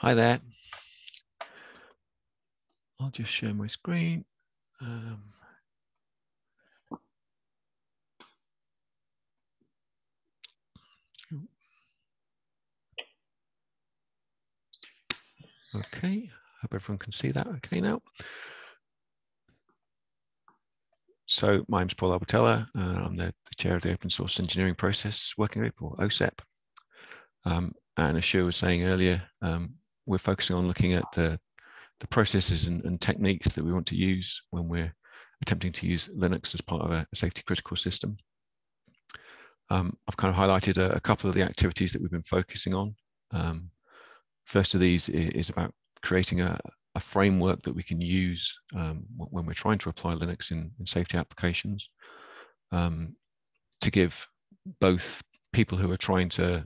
Hi there. I'll just share my screen. Okay, hope everyone can see that okay now. So my name's Paul Albertella. I'm the chair of the Open Source Engineering Process Working Group, or OSEP. And as Shu was saying earlier, we're focusing on looking at the processes and techniques that we want to use when we're attempting to use Linux as part of a safety critical system. I've kind of highlighted a couple of the activities that we've been focusing on. First of these is about creating a framework that we can use when we're trying to apply Linux in safety applications, to give both people who are trying to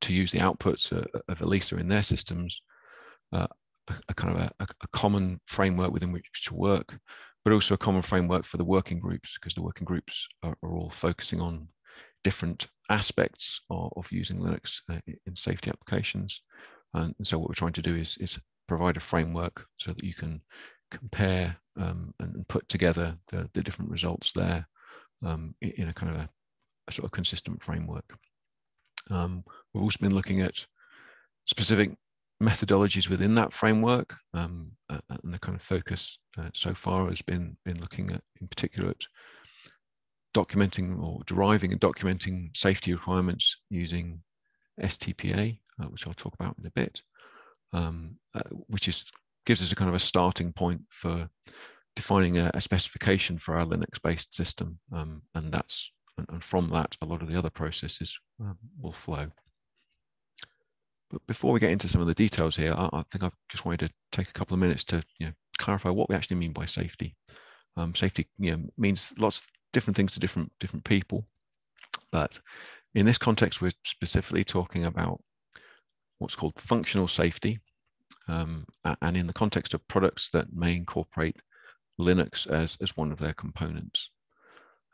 use the outputs of ELISA in their systems a kind of a common framework within which to work, but also a common framework for the working groups, because the working groups are all focusing on different aspects of using Linux in safety applications. And so what we're trying to do is provide a framework so that you can compare and put together the different results there in a kind of a sort of consistent framework. We've also been looking at specific methodologies within that framework, and the kind of focus so far has been looking at, in particular, at documenting or deriving and documenting safety requirements using STPA, which I'll talk about in a bit, which gives us a kind of a starting point for defining a specification for our Linux-based system, and from that a lot of the other processes will flow. But before we get into some of the details here, I think I just wanted to take a couple of minutes to clarify what we actually mean by safety. Safety means lots of different things to different people, but in this context we're specifically talking about what's called functional safety, and in the context of products that may incorporate Linux as one of their components.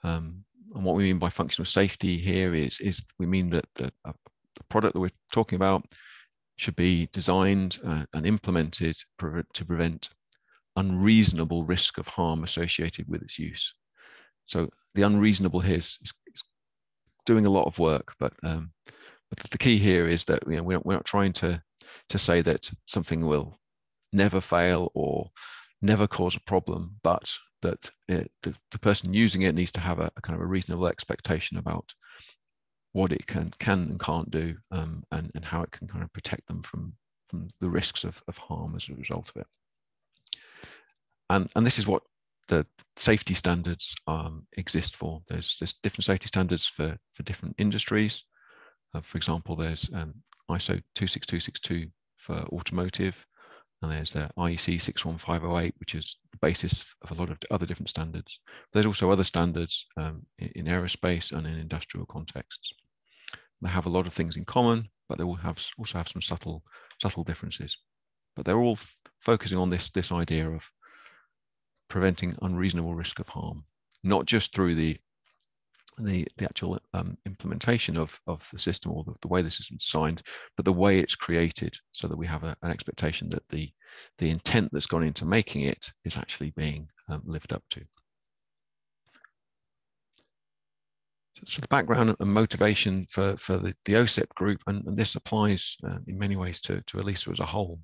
And what we mean by functional safety here is we mean that the product that we're talking about should be designed and implemented to prevent unreasonable risk of harm associated with its use. So the unreasonable here is doing a lot of work, but the key here is that we're not trying to say that something will never fail or never cause a problem, but that the person using it needs to have a kind of a reasonable expectation about what it can and can't do, and how it can kind of protect them from the risks of harm as a result of it. And this is what the safety standards exist for. There's different safety standards for different industries. For example, there's ISO 26262 for automotive, and there's the IEC 61508, which is the basis of a lot of other different standards. There's also other standards in aerospace and in industrial contexts. They have a lot of things in common, but they will also have some subtle differences. But they're all focusing on this idea of preventing unreasonable risk of harm, not just through the actual implementation of the system or the way the system is designed, but the way it's created, so that we have an expectation that the intent that's gone into making it is actually being lived up to. So the background and motivation for the OSEP group, and this applies in many ways to ELISA as a whole,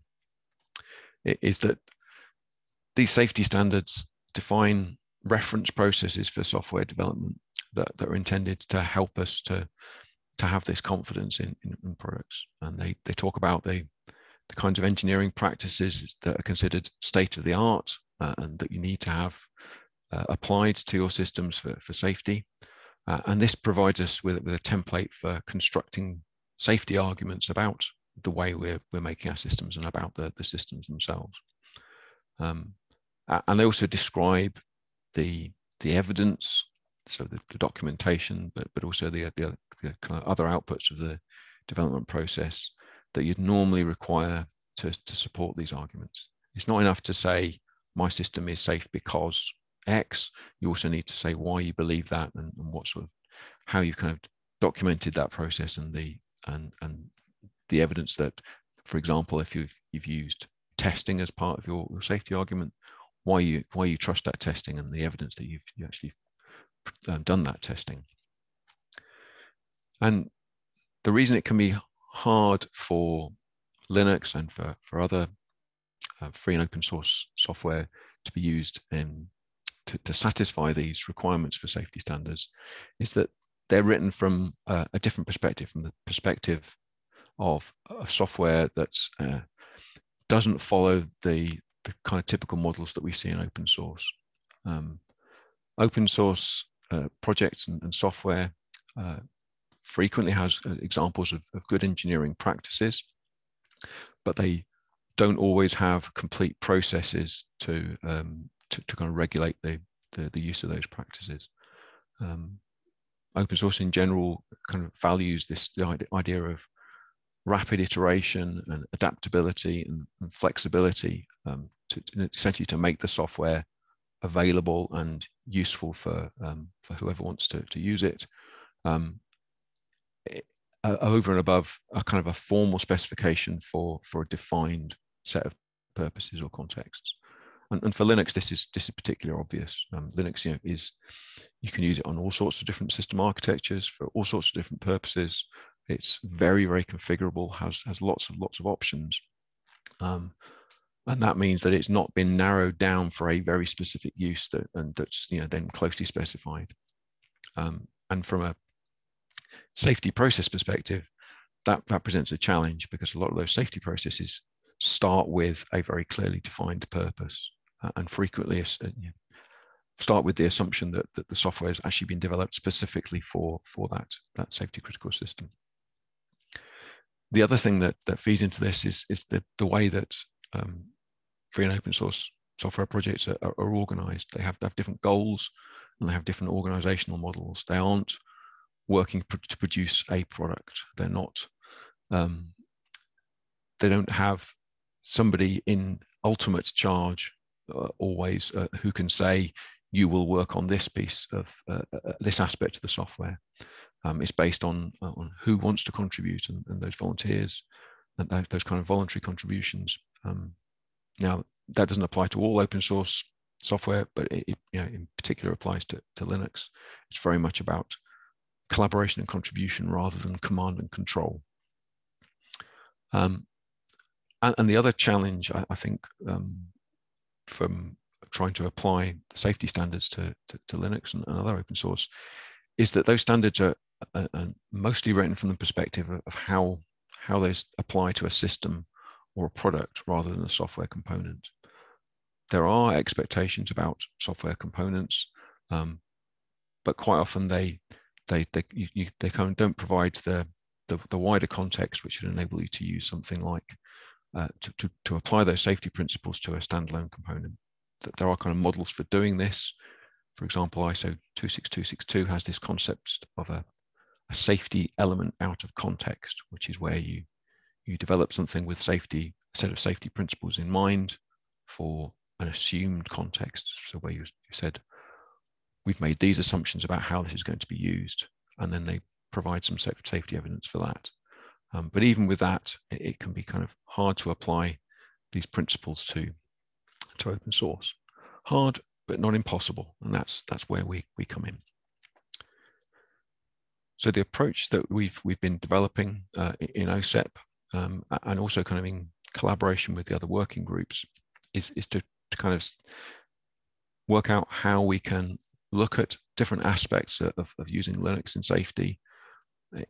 is that these safety standards define reference processes for software development that are intended to help us to have this confidence in products. And they talk about the kinds of engineering practices that are considered state of the art and that you need to have applied to your systems for safety. And this provides us with a template for constructing safety arguments about the way we're making our systems and about the systems themselves. And they also describe the evidence, so the documentation, but also the kind of other outputs of the development process that you'd normally require to support these arguments. It's not enough to say my system is safe because X. You also need to say why you believe that, and what sort of, how you kind of documented that process, and the evidence that For example, if you've used testing as part of your safety argument, why you trust that testing and the evidence that you actually done that testing. And the reason it can be hard for Linux and for other free and open source software to be used to satisfy these requirements for safety standards is that they're written from a different perspective, from the perspective of software that's doesn't follow the kind of typical models that we see in open source. Open source projects and software frequently has examples of good engineering practices, but they don't always have complete processes to kind of regulate the use of those practices. Open source in general kind of values the idea of rapid iteration and adaptability and flexibility essentially to make the software available and useful for whoever wants to use it, over and above a kind of a formal specification for a defined set of purposes or contexts. And for Linux, this is particularly obvious. Linux, you can use it on all sorts of different system architectures for all sorts of different purposes. It's very, very configurable, has lots of options. And that means that it's not been narrowed down for a very specific use that's then closely specified. And from a safety process perspective, that presents a challenge, because a lot of those safety processes start with a very clearly defined purpose, and frequently start with the assumption that the software has actually been developed specifically for that safety critical system. The other thing that feeds into this is the way that free and open source software projects are organized. They have different goals and they have different organizational models. They aren't working to produce a product. They're not, they don't have somebody in ultimate charge always who can say, you will work on this piece of this aspect of the software. It's based on who wants to contribute and those volunteers and those kind of voluntary contributions. Now, that doesn't apply to all open source software, but it in particular applies to Linux. It's very much about collaboration and contribution rather than command and control. And the other challenge, I think, from trying to apply the safety standards to Linux and other open source, is that those standards are mostly written from the perspective of how those apply to a system or a product rather than a software component. There are expectations about software components, but quite often they kind of don't provide the wider context which would enable you to use something like to apply those safety principles to a standalone component. That there are kind of models for doing this. For example, ISO 26262 has this concept of a safety element out of context, which is where you develop something with a set of safety principles in mind for an assumed context. So where you said, we've made these assumptions about how this is going to be used, and then they provide some safety evidence for that. But even with that, it can be kind of hard to apply these principles to open source. Hard, but not impossible, and that's where we come in. So the approach that we've been developing in OSEP, and also kind of in collaboration with the other working groups, is to kind of work out how we can look at different aspects of using Linux in safety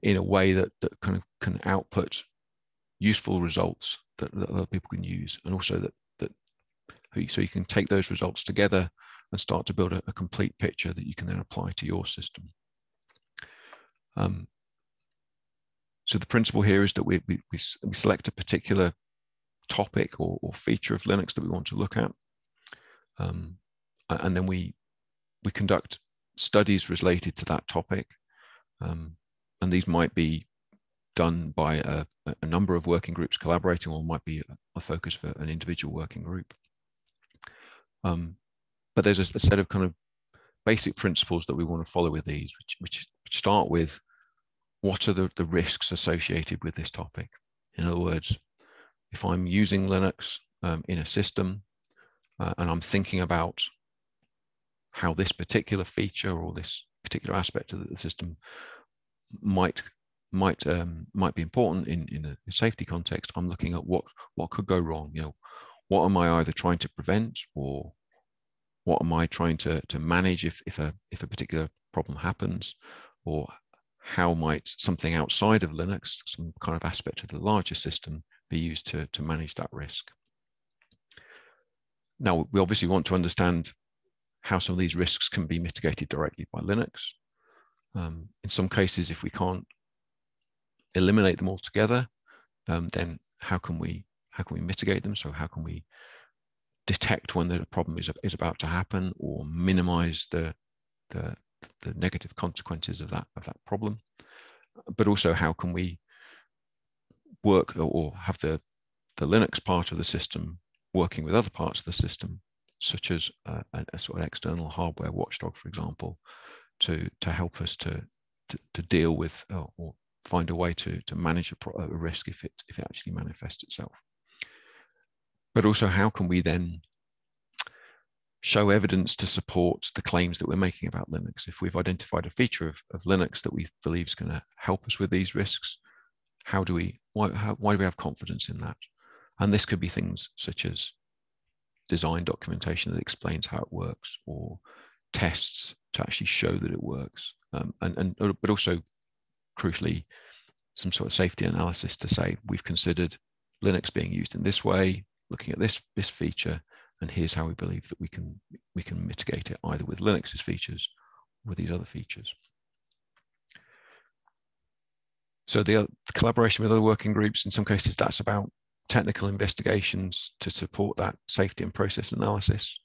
in a way that kind of can output useful results that other people can use, and also so you can take those results together and start to build a complete picture that you can then apply to your system. So the principle here is that we select a particular topic or feature of Linux that we want to look at, and then we conduct studies related to that topic, and these might be done by a number of working groups collaborating, or might be a focus for an individual working group. But there's a set of kind of basic principles that we want to follow with these, which start with, what are the risks associated with this topic? In other words, if I'm using Linux in a system and I'm thinking about how this particular feature or this particular aspect of the system might be important in a safety context, I'm looking at what could go wrong. What am I either trying to prevent, or what am I trying to manage if a particular problem happens, or how might something outside of Linux, some kind of aspect of the larger system, be used to manage that risk. Now, we obviously want to understand how some of these risks can be mitigated directly by Linux. In some cases, if we can't eliminate them altogether, then how can we mitigate them? So how can we detect when the problem is about to happen, or minimize the negative consequences of that problem? But also, how can we work or have the Linux part of the system working with other parts of the system, such as a sort of external hardware watchdog, for example, to help us to deal with or find a way to manage a risk if it actually manifests itself. But also, how can we then show evidence to support the claims that we're making about Linux? If we've identified a feature of Linux that we believe is going to help us with these risks, why do we have confidence in that? And this could be things such as design documentation that explains how it works, or tests to actually show that it works, but also, crucially, some sort of safety analysis to say we've considered Linux being used in this way, looking at this feature, and here's how we believe that we can mitigate it, either with Linux's features or with these other features. So the collaboration with other working groups, in some cases, that's about technical investigations to support that safety and process analysis.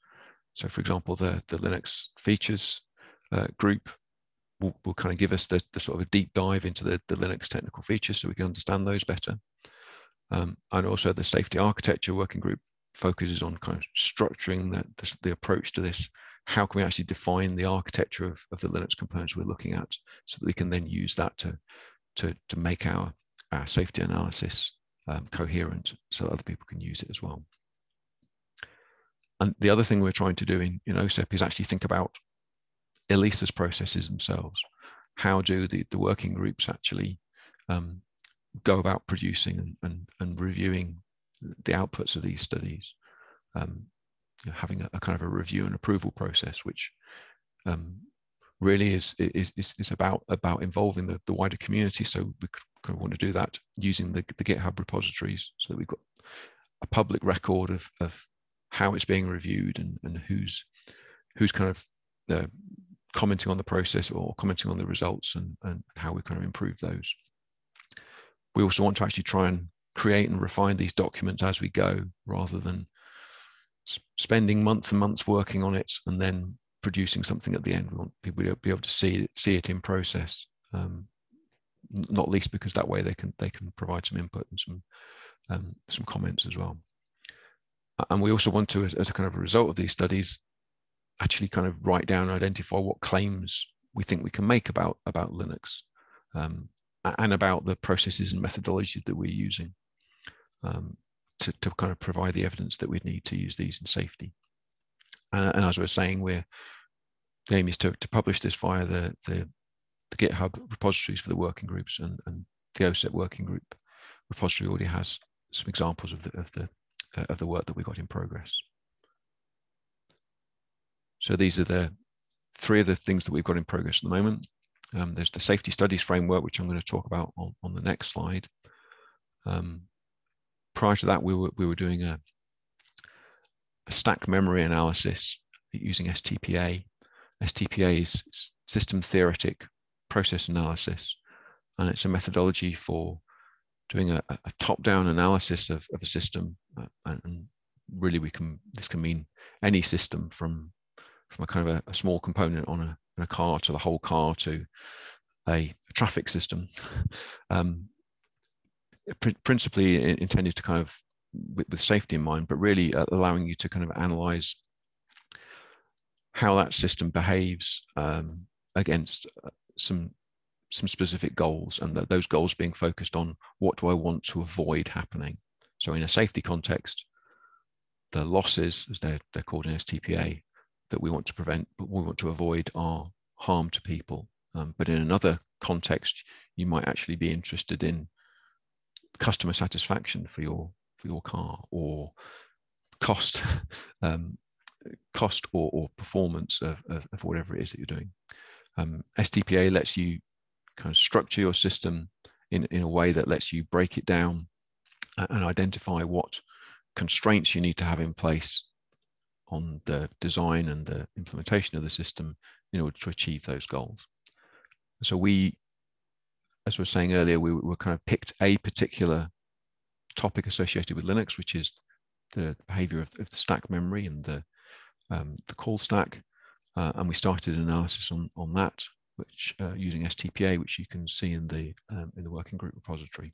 So, for example, the Linux features group will kind of give us the sort of a deep dive into the Linux technical features so we can understand those better. And also the safety architecture working group focuses on kind of structuring the approach to this. How can we actually define the architecture of the Linux components we're looking at, so that we can then use that to make our safety analysis coherent, so that other people can use it as well. And the other thing we're trying to do in OSEP is actually think about ELISA's processes themselves. How do the working groups actually go about producing and reviewing the outputs of these studies, having a kind of a review and approval process, which really is about involving the wider community. So we kind of want to do that using the GitHub repositories, so that we've got a public record of how it's being reviewed and who's kind of commenting on the process or commenting on the results, and how we kind of improve those. We also want to actually try and create and refine these documents as we go, rather than spending months and months working on it and then producing something at the end. We want people to be able to see it in process, not least because that way they can provide some input and some comments as well. And we also want to, as a kind of a result of these studies, actually kind of write down and identify what claims we think we can make about Linux, and about the processes and methodology that we're using, to kind of provide the evidence that we need to use these in safety. And as we're saying, the aim is to publish this via the GitHub repositories for the working groups, and the OSEP working group repository already has some examples of the work that we got in progress. So these are the three of the things that we've got in progress at the moment. There's the Safety Studies Framework, which I'm going to talk about on the next slide. Prior to that, we were doing a stack memory analysis using STPA. STPA is System Theoretic Process Analysis, and it's a methodology for doing a top-down analysis of a system, and really this can mean any system from a kind of a small component on a car, to the whole car, to a traffic system. Principally intended to kind of with safety in mind, but really allowing you to kind of analyze how that system behaves against some specific goals, and those goals being focused on what do I want to avoid happening. So in a safety context, the losses, as they're called in STPA, that we want to prevent, but we want to avoid, are harm to people. But in another context, you might actually be interested in customer satisfaction for your car, or cost, cost or performance of whatever it is that you're doing. STPA lets you kind of structure your system in a way that lets you break it down and identify what constraints you need to have in place on the design and the implementation of the system in order to achieve those goals. So we, as we were saying earlier, we kind of picked a particular topic associated with Linux, which is the behavior of the stack memory and the call stack, and we started an analysis on that, which using STPA, which you can see in the working group repository.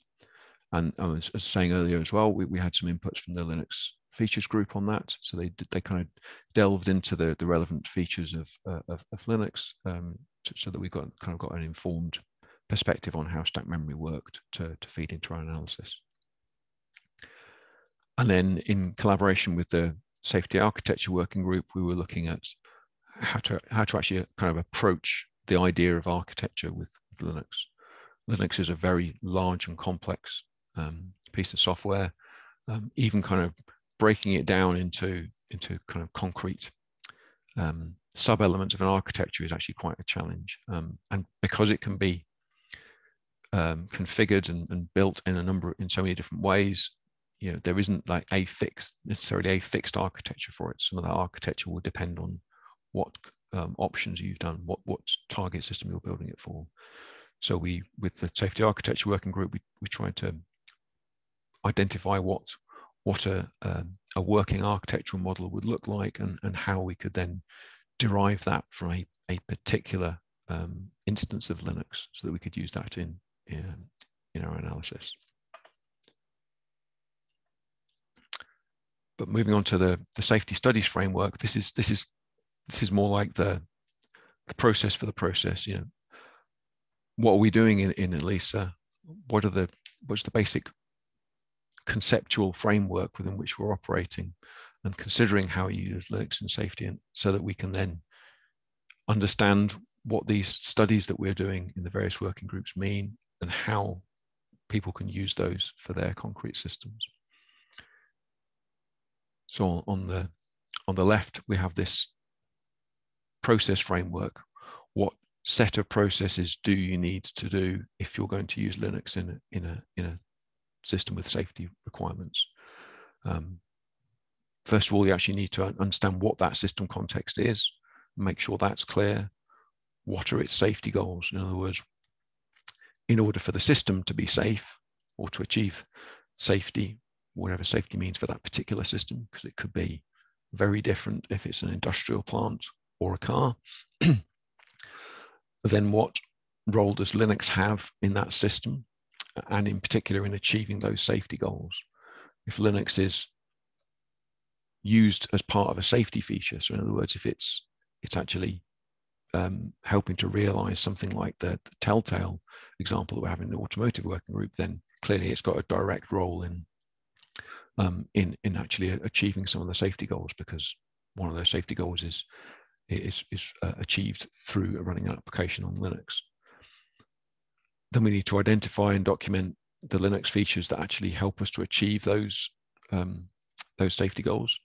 And as I was saying earlier as well, we had some inputs from the Linux features group on that. So they kind of delved into the relevant features of Linux, so that we got an informed perspective on how stack memory worked to feed into our analysis. And then in collaboration with the safety architecture working group, we were looking at how to actually kind of approach the idea of architecture with Linux. Linux is a very large and complex piece of software. Even kind of breaking it down into kind of concrete sub-elements of an architecture is actually quite a challenge. And because it can be configured and built in so many different ways, you know, there isn't like necessarily a fixed architecture for it. Some of that architecture will depend on what options you've done, what target system you're building it for. So with the safety architecture working group, we tried to identify what a working architectural model would look like, and how we could then derive that from a particular instance of Linux, so that we could use that in our analysis. But moving on to the safety studies framework, this is more like the process for the process. You know, what are we doing in ELISA? What's the basic conceptual framework within which we're operating, and considering how you use Linux in safety, and so that we can then understand what these studies that we're doing in the various working groups mean, and how people can use those for their concrete systems. So on the left, we have this process framework. What set of processes do you need to do if you're going to use Linux in a system with safety requirements? First of all, you actually need to understand what that system context is, make sure that's clear. What are its safety goals? In other words, in order for the system to be safe, or to achieve safety, whatever safety means for that particular system, because it could be very different if it's an industrial plant or a car, then what role does Linux have in that system, and in particular in achieving those safety goals? If Linux is used as part of a safety feature, so in other words, if it's actually helping to realize something like the telltale example that we have in the automotive working group, then clearly it's got a direct role in actually achieving some of the safety goals, because one of those safety goals is achieved through running an application on Linux. Then we need to identify and document the Linux features that actually help us to achieve those safety goals,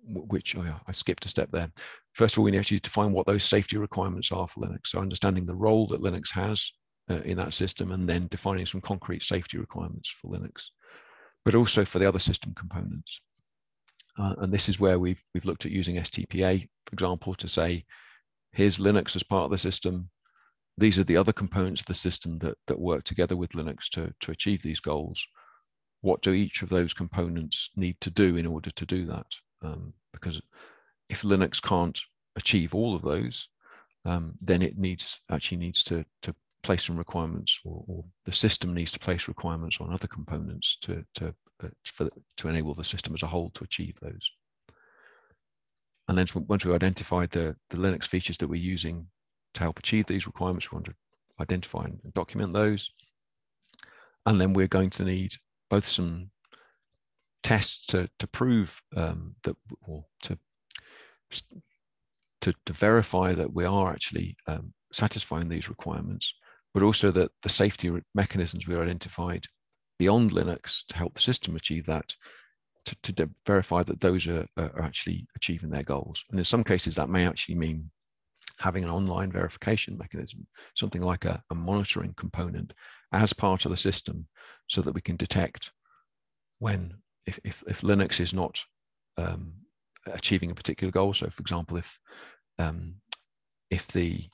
which I skipped a step there. First of all, we need to actually define what those safety requirements are for Linux. So understanding the role that Linux has in that system, and then defining some concrete safety requirements for Linux, but also for the other system components. And this is where we've looked at using STPA, for example, to say, here's Linux as part of the system. These are the other components of the system that work together with Linux to achieve these goals. What do each of those components need to do in order to do that? Because if Linux can't achieve all of those, then it actually needs to place some requirements, or the system needs to place requirements on other components to enable the system as a whole to achieve those. And then once we've identified the Linux features that we're using to help achieve these requirements, we want to identify and document those. And then we're going to need both some tests to prove that, or to verify that we are actually satisfying these requirements, but also that the safety mechanisms we identified beyond Linux to help the system achieve that, to verify that those are actually achieving their goals. And in some cases, that may actually mean having an online verification mechanism, something like a monitoring component as part of the system, so that we can detect when, if Linux is not achieving a particular goal. So, for example, if the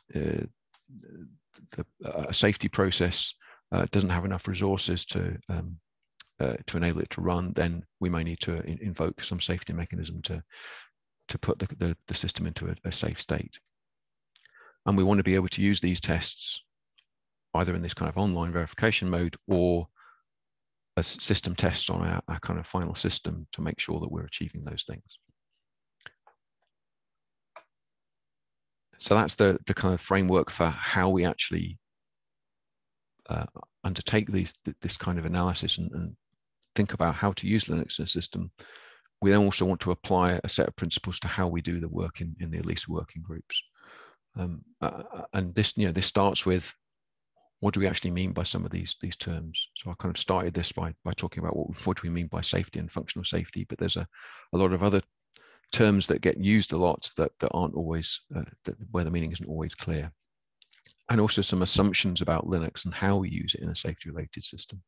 safety process doesn't have enough resources to enable it to run, then we may need to invoke some safety mechanism to put the system into a safe state. And we want to be able to use these tests either in this kind of online verification mode or as system tests on our kind of final system to make sure that we're achieving those things. So that's the kind of framework for how we actually undertake this kind of analysis and think about how to use Linux in a system. We then also want to apply a set of principles to how we do the work in the ELISA working groups. And this starts with, what do we actually mean by some of these terms? So I kind of started this by talking about what do we mean by safety and functional safety, but there's a lot of other terms that get used a lot that aren't always, where the meaning isn't always clear. And also some assumptions about Linux and how we use it in a safety-related system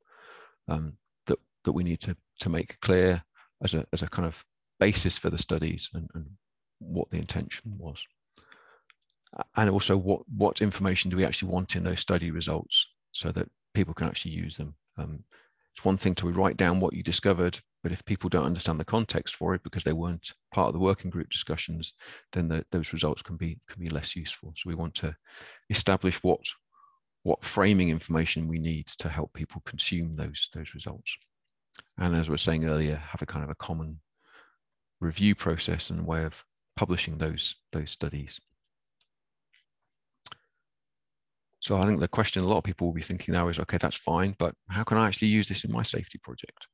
that we need to make clear as a kind of basis for the studies and what the intention was. And also what information do we actually want in those study results so that people can actually use them. It's one thing to write down what you discovered, but if people don't understand the context for it because they weren't part of the working group discussions, then those results can be less useful. So we want to establish what framing information we need to help people consume those results. And as we were saying earlier, have a kind of a common review process and way of publishing those studies. So I think the question a lot of people will be thinking now is, okay, that's fine, but how can I actually use this in my safety project?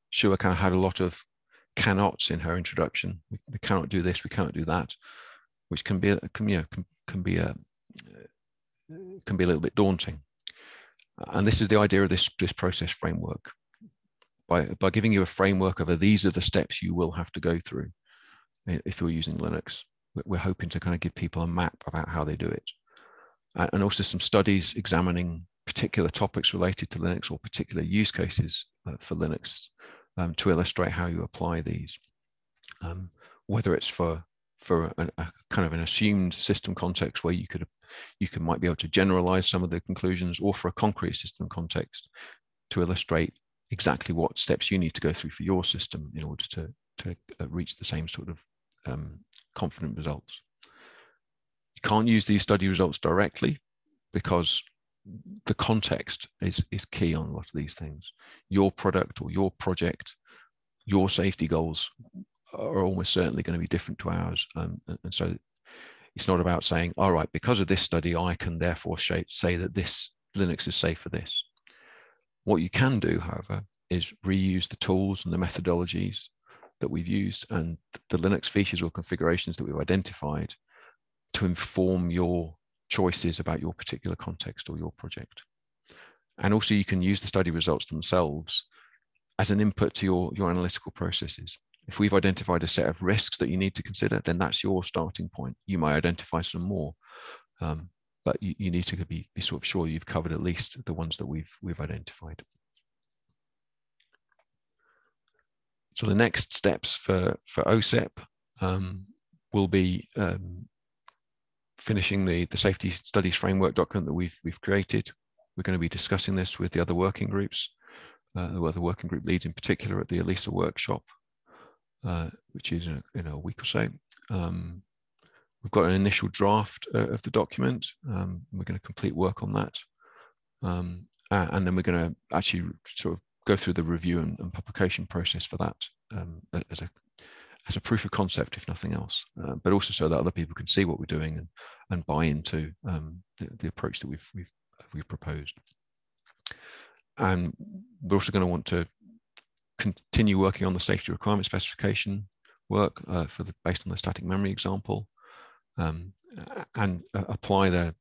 Shua kind of had a lot of cannots in her introduction. We cannot do this, we cannot do that, which can be a little bit daunting. And this is the idea of this process framework. By giving you a framework of these are the steps you will have to go through if you're using Linux, we're hoping to kind of give people a map about how they do it. And also some studies examining particular topics related to Linux or particular use cases for Linux to illustrate how you apply these. Whether it's for a kind of an assumed system context where you might be able to generalize some of the conclusions, or for a concrete system context to illustrate exactly what steps you need to go through for your system in order to reach the same sort of confident results. You can't use these study results directly because the context is key on a lot of these things. Your product or your project, your safety goals are almost certainly going to be different to ours. And so it's not about saying, all right, because of this study, I can therefore say that this Linux is safe for this. What you can do, however, is reuse the tools and the methodologies that we've used and the Linux features or configurations that we've identified to inform your choices about your particular context or your project. And also you can use the study results themselves as an input to your analytical processes. If we've identified a set of risks that you need to consider, then that's your starting point. You might identify some more, but you need to be sort of sure you've covered at least the ones that we've identified. So the next steps for OSEP will be finishing the Safety Studies Framework document that we've created. We're going to be discussing this with the other working groups, the other working group leads in particular at the ELISA workshop, which is in a week or so. We've got an initial draft of the document. We're going to complete work on that. And then we're going to actually sort of go through the review and publication process for that as a proof of concept, if nothing else, but also so that other people can see what we're doing and buy into the approach that we've proposed. And we're also going to want to continue working on the safety requirement specification work based on the static memory example, and apply the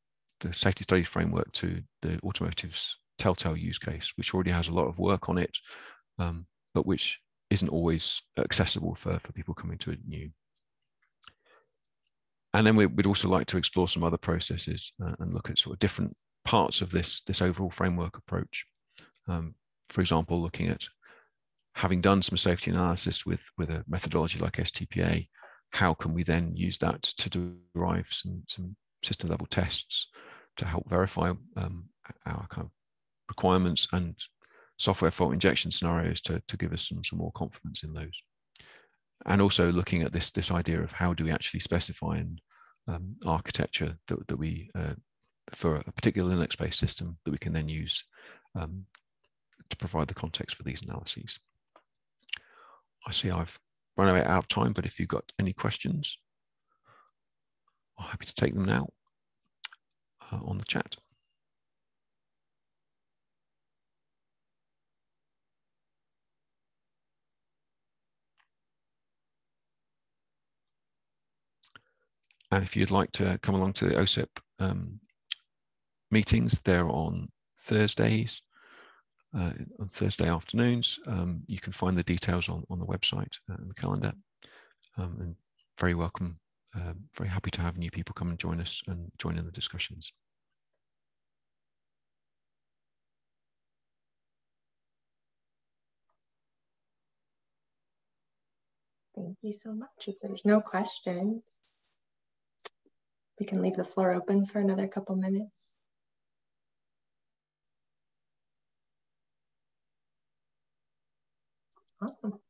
safety studies framework to the automotive's telltale use case, which already has a lot of work on it, but which isn't always accessible for people coming to it new. And then we'd also like to explore some other processes and look at sort of different parts of this overall framework approach. For example, looking at having done some safety analysis with a methodology like STPA, how can we then use that to derive some system level tests to help verify our kind of requirements and software fault injection scenarios to give us some more confidence in those. And also looking at this idea of how do we actually specify an architecture that we, for a particular Linux-based system that we can then use to provide the context for these analyses. I see I've run out of time, but if you've got any questions, I'm happy to take them now on the chat. And if you'd like to come along to the OSEP meetings, they're on Thursdays, on Thursday afternoons. You can find the details on the website and the calendar. And very welcome, very happy to have new people come and join us and join in the discussions. Thank you so much. If there's no questions, we can leave the floor open for another couple minutes. Awesome.